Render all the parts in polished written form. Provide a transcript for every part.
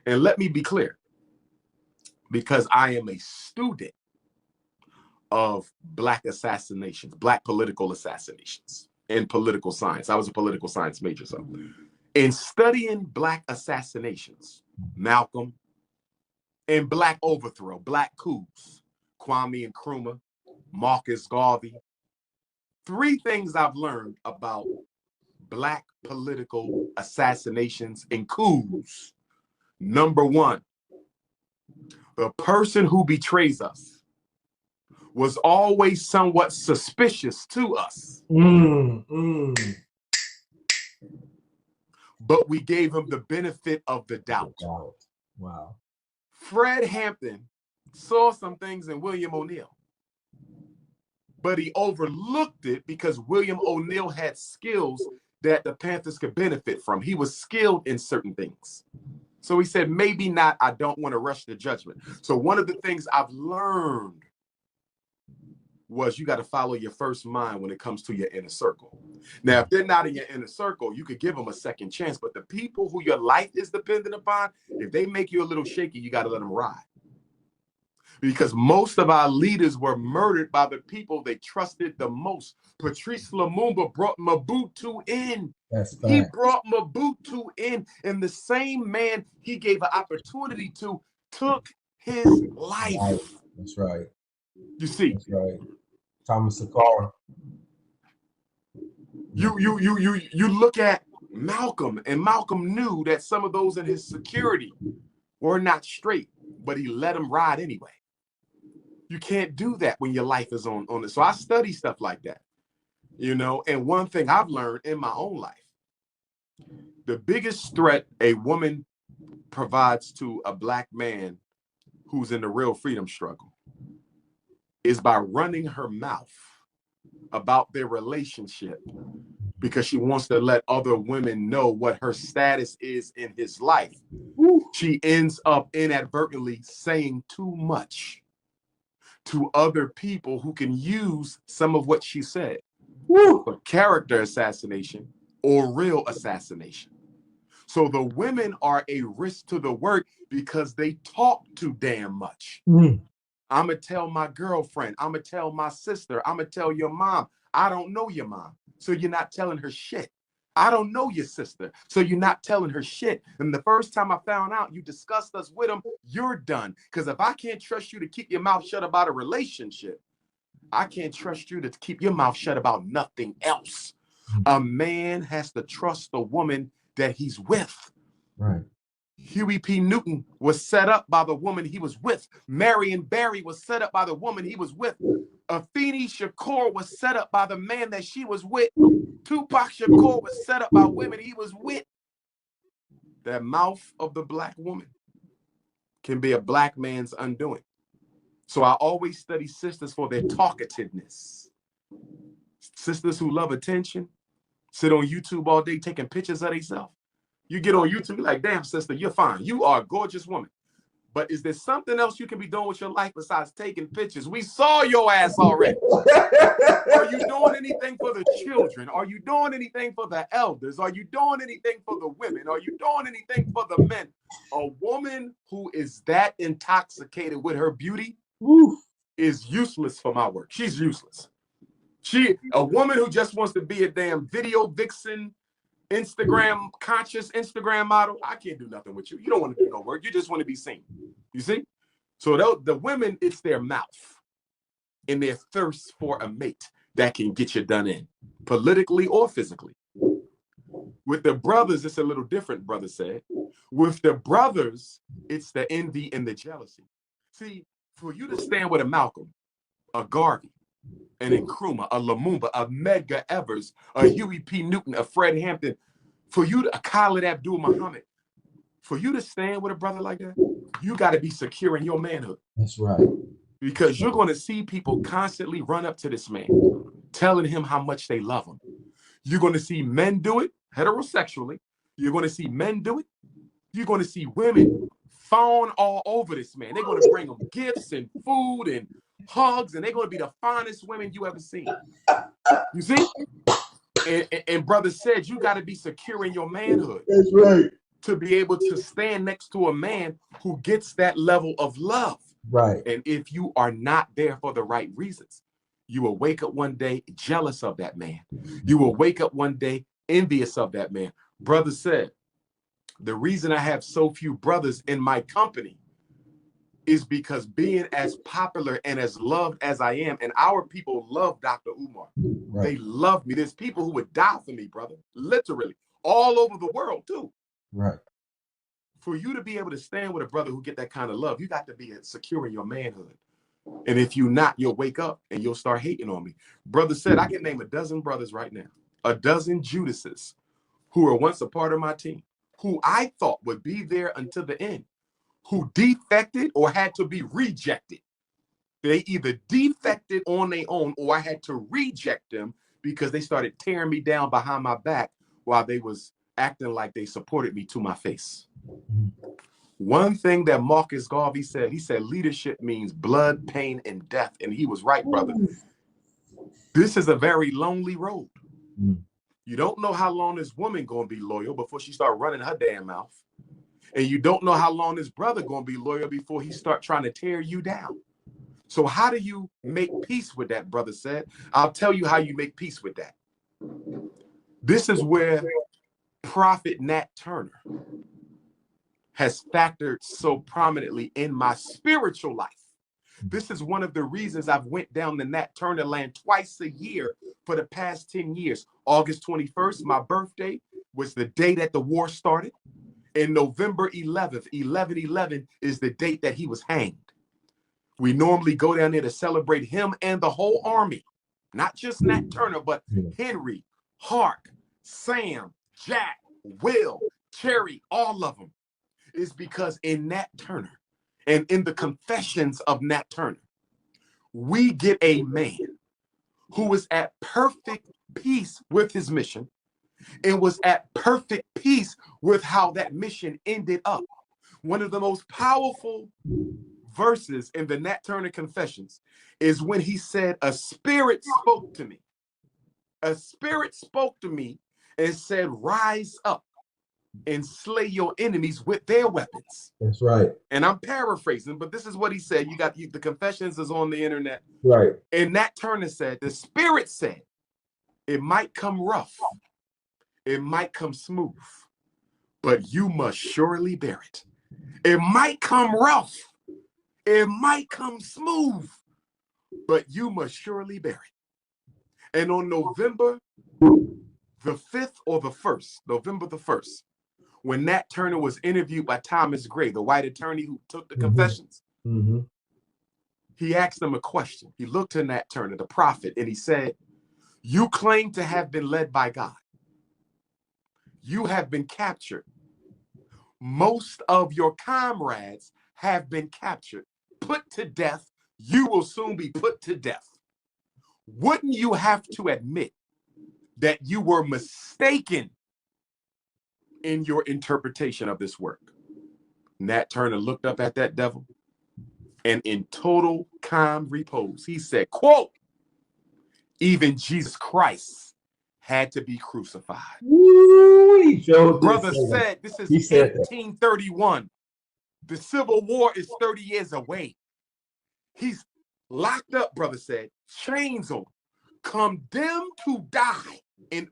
And let me be clear, because I am a student of Black assassinations, Black political assassinations in political science. I was a political science major. So in studying Black assassinations, Malcolm, and Black overthrow, Black coups, Kwame Nkrumah, Marcus Garvey, three things I've learned about Black political assassinations and coups. Number one, the person who betrays us was always somewhat suspicious to us. But we gave him the benefit of the doubt. Wow. Fred Hampton saw some things in William O'Neill, but he overlooked it because William O'Neill had skills that the Panthers could benefit from. He was skilled in certain things. So he said, maybe not, I don't want to rush the judgment. So one of the things I've learned was you got to follow your first mind when it comes to your inner circle. Now, if they're not in your inner circle, you could give them a second chance. But the people who your life is dependent upon, if they make you a little shaky, you got to let them ride. Because most of our leaders were murdered by the people they trusted the most. Patrice Lumumba brought Mobutu in. He brought Mobutu in, and the same man he gave an opportunity to took his life. Right. That's right. You see, that's right. Thomas Sankara. You look at Malcolm, and Malcolm knew that some of those in his security were not straight, but he let them ride anyway. You can't do that when your life is on it. So I study stuff like that, you know. And one thing I've learned in my own life, the biggest threat a woman provides to a Black man who's in the real freedom struggle is by running her mouth about their relationship, because she wants to let other women know what her status is in his life. She ends up inadvertently saying too much to other people who can use some of what she said for character assassination or real assassination. So the women are a risk to the work because they talk too damn much. I'm going to tell my girlfriend, I'm going to tell my sister, I'm going to tell your mom. I don't know your mom, so you're not telling her shit. I don't know your sister, so you're not telling her shit. And the first time I found out you discussed us with them, you're done. Because if I can't trust you to keep your mouth shut about a relationship, I can't trust you to keep your mouth shut about nothing else. A man has to trust the woman that he's with. Right. Huey P. Newton was set up by the woman he was with. Marion Barry was set up by the woman he was with. Afeni Shakur was set up by the man that she was with. Tupac Shakur was set up by women he was with. The mouth of the Black woman can be a Black man's undoing. So I always study sisters for their talkativeness. Sisters who love attention, sit on YouTube all day taking pictures of themselves. You get on YouTube, you're like, damn, sister, you're fine. You are a gorgeous woman. But is there something else you can be doing with your life besides taking pictures? We saw your ass already. Are you doing anything for the children? Are you doing anything for the elders? Are you doing anything for the women? Are you doing anything for the men? A woman who is that intoxicated with her beauty is useless for my work. She's useless. A woman who just wants to be a damn video vixen, Instagram conscious Instagram model, I can't do nothing with you. You don't want to do no work. You just want to be seen. You see? So the women, it's their mouth and their thirst for a mate that can get you done in, politically or physically. With the brothers, it's a little different, brother said. With the brothers, it's the envy and the jealousy. See, for you to stand with a Malcolm, a Garvey, an Nkrumah, a Lumumba, a Medgar Evers, a Huey P. Newton, a Fred Hampton, for you to, a Khalid Abdul Muhammad, for you to stand with a brother like that, you got to be secure in your manhood. That's right. Because you're going to see people constantly run up to this man, telling him how much they love him. You're going to see men do it heterosexually. You're going to see men do it. You're going to see women fawn all over this man. They're going to bring him gifts and food and hugs, and they're going to be the finest women you ever seen. You see? And brother said, you got to be secure in your manhood. That's right. to be able to stand next to a man who gets that level of love. Right. And if you are not there for the right reasons, you will wake up one day jealous of that man. You will wake up one day envious of that man. Brother said, the reason I have so few brothers in my company is because being as popular and as loved as I am, and our people love Dr. Umar. Right. They love me. There's people who would die for me, brother, literally, all over the world too. Right. For you to be able to stand with a brother who get that kind of love, you got to be secure in your manhood. And if you're not, you'll wake up and you'll start hating on me. Brother said, I can name a dozen brothers right now, a dozen Judases who were once a part of my team, who I thought would be there until the end, who defected or had to be rejected. They either defected on their own or I had to reject them because they started tearing me down behind my back while they was acting like they supported me to my face. One thing that Marcus Garvey said, he said, leadership means blood, pain, and death. And he was right, brother. This is a very lonely road. You don't know how long this woman going to be loyal before she start running her damn mouth. And you don't know how long this brother going to be loyal before he start trying to tear you down. So how do you make peace with that, brother said? I'll tell you how you make peace with that. This is where Prophet Nat Turner has factored so prominently in my spiritual life. This is one of the reasons I've went down the Nat Turner land twice a year for the past 10 years. August 21st, my birthday, was the day that the war started. And November 11th, 11/11, is the date that he was hanged. We normally go down there to celebrate him and the whole army, not just Nat Turner, but Henry, Hark, Sam, Jack, Will, Cherry, all of them. Is because in Nat Turner and in the confessions of Nat Turner, we get a man who was at perfect peace with his mission and was at perfect peace with how that mission ended up. One of the most powerful verses in the Nat Turner confessions is when he said, a spirit spoke to me. A spirit spoke to me and said, rise up and slay your enemies with their weapons. That's right. And I'm paraphrasing, but this is what he said. You got the confessions is on the internet. Right. And Nat Turner said, the spirit said, it might come rough. It might come smooth, but you must surely bear it. It might come rough. It might come smooth, but you must surely bear it. And on November the 5th or the 1st, November the 1st, when Nat Turner was interviewed by Thomas Gray, the white attorney who took the confessions, he asked him a question. He looked to Nat Turner, the prophet, and he said, you claim to have been led by God. You have been captured. Most of your comrades have been captured, put to death. You will soon be put to death. Wouldn't you have to admit that you were mistaken in your interpretation of this work? Nat Turner looked up at that devil and in total calm repose, he said, quote, even Jesus Christ had to be crucified. He showed Brother this, said, this is he said 1831. The Civil War is 30 years away. He's locked up, brother said, chains on, condemned to die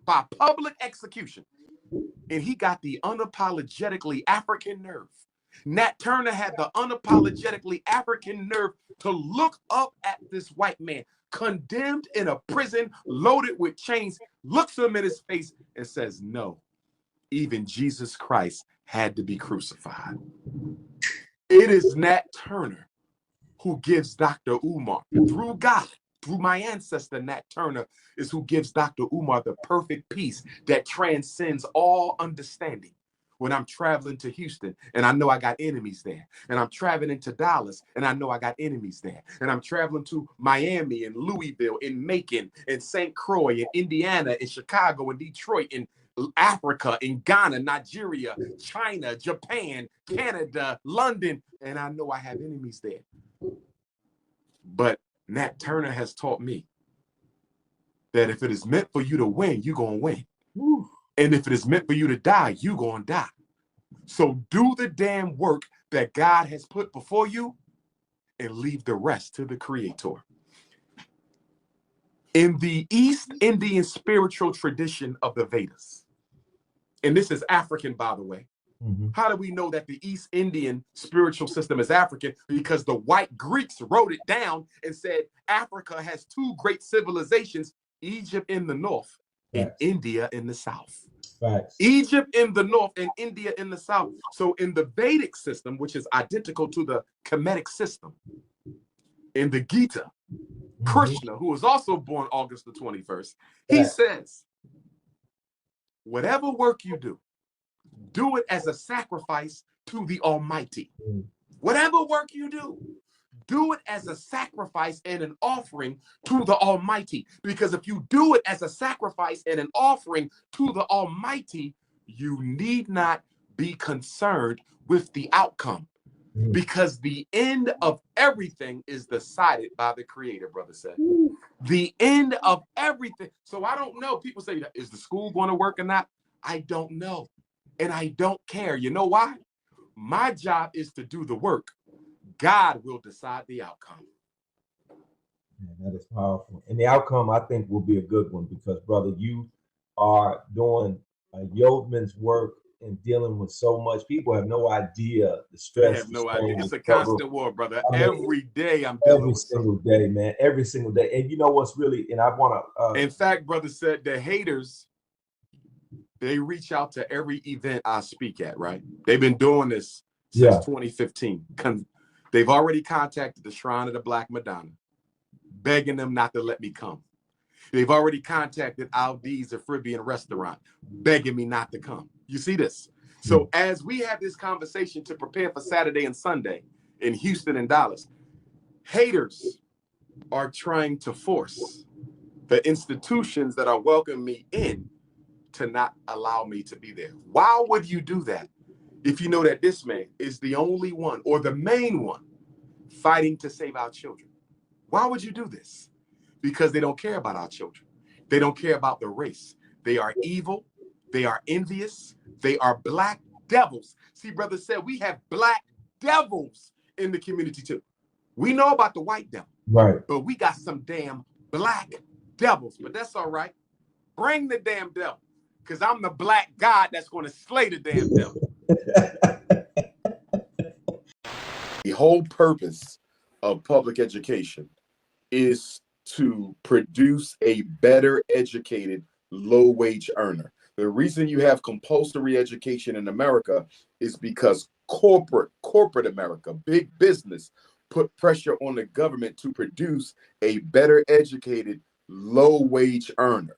by public execution. And he got the unapologetically African nerve. Nat Turner had the unapologetically African nerve to look up at this white man, condemned in a prison, loaded with chains, looks him in his face and says, no, even Jesus Christ had to be crucified. It is Nat Turner who gives Dr. Umar, through God, through my ancestor, Nat Turner, is who gives Dr. Umar the perfect peace that transcends all understanding. When I'm traveling to Houston and I know I got enemies there, and I'm traveling to Dallas and I know I got enemies there, and I'm traveling to Miami and Louisville and Macon and St. Croix and Indiana and Chicago and Detroit and Africa and Ghana, Nigeria, China, Japan, Canada, London, and I know I have enemies there. But Nat Turner has taught me that if it is meant for you to win, you're going to win. And if it is meant for you to die, you're going to die. So do the damn work that God has put before you and leave the rest to the Creator. In the East Indian spiritual tradition of the Vedas, and this is African, by the way. How do we know that the East Indian spiritual system is African? Because the white Greeks wrote it down and said Africa has two great civilizations, Egypt in the north and India in the south. Egypt in the north and India in the south. So in the Vedic system, which is identical to the Kemetic system, in the Gita, Krishna, who was also born August the 21st, he says, whatever work you do it as a sacrifice to the Almighty. Whatever work you do it as a sacrifice and an offering to the Almighty. Because if you do it as a sacrifice and an offering to the Almighty, you need not be concerned with the outcome. Because the end of everything is decided by the Creator, brother said. The end of everything. So I don't know. People say, is the school going to work or not? I don't know. And I don't care. You know why? My job is to do the work. God will decide the outcome. Man, that is powerful. And the outcome, I think, will be a good one because, brother, you are doing a yeoman's work and dealing with so much. People have no idea the stress. They have no idea. It's a constant war, brother. Every day I'm dealing with every single day, man. Every single day. And you know what's really, and I want to. In fact, brother said the haters, they reach out to every event I speak at, right? They've been doing this since 2015. They've already contacted the Shrine of the Black Madonna, begging them not to let me come. They've already contacted Aldi's, a Caribbean restaurant, begging me not to come. You see this? So as we have this conversation to prepare for Saturday and Sunday in Houston and Dallas, haters are trying to force the institutions that are welcoming me in to not allow me to be there. Why would you do that if you know that this man is the only one or the main one fighting to save our children? Why would you do this? Because they don't care about our children. They don't care about the race. They are evil. They are envious. They are black devils. See, brother said we have black devils in the community too. We know about the white devil, right? But we got some damn black devils. But that's all right. Bring the damn devil, because I'm the black God that's going to slay the damn devil. The whole purpose of public education is to produce a better educated, low-wage earner. The reason you have compulsory education in America is because corporate America, big business, put pressure on the government to produce a better educated, low-wage earner.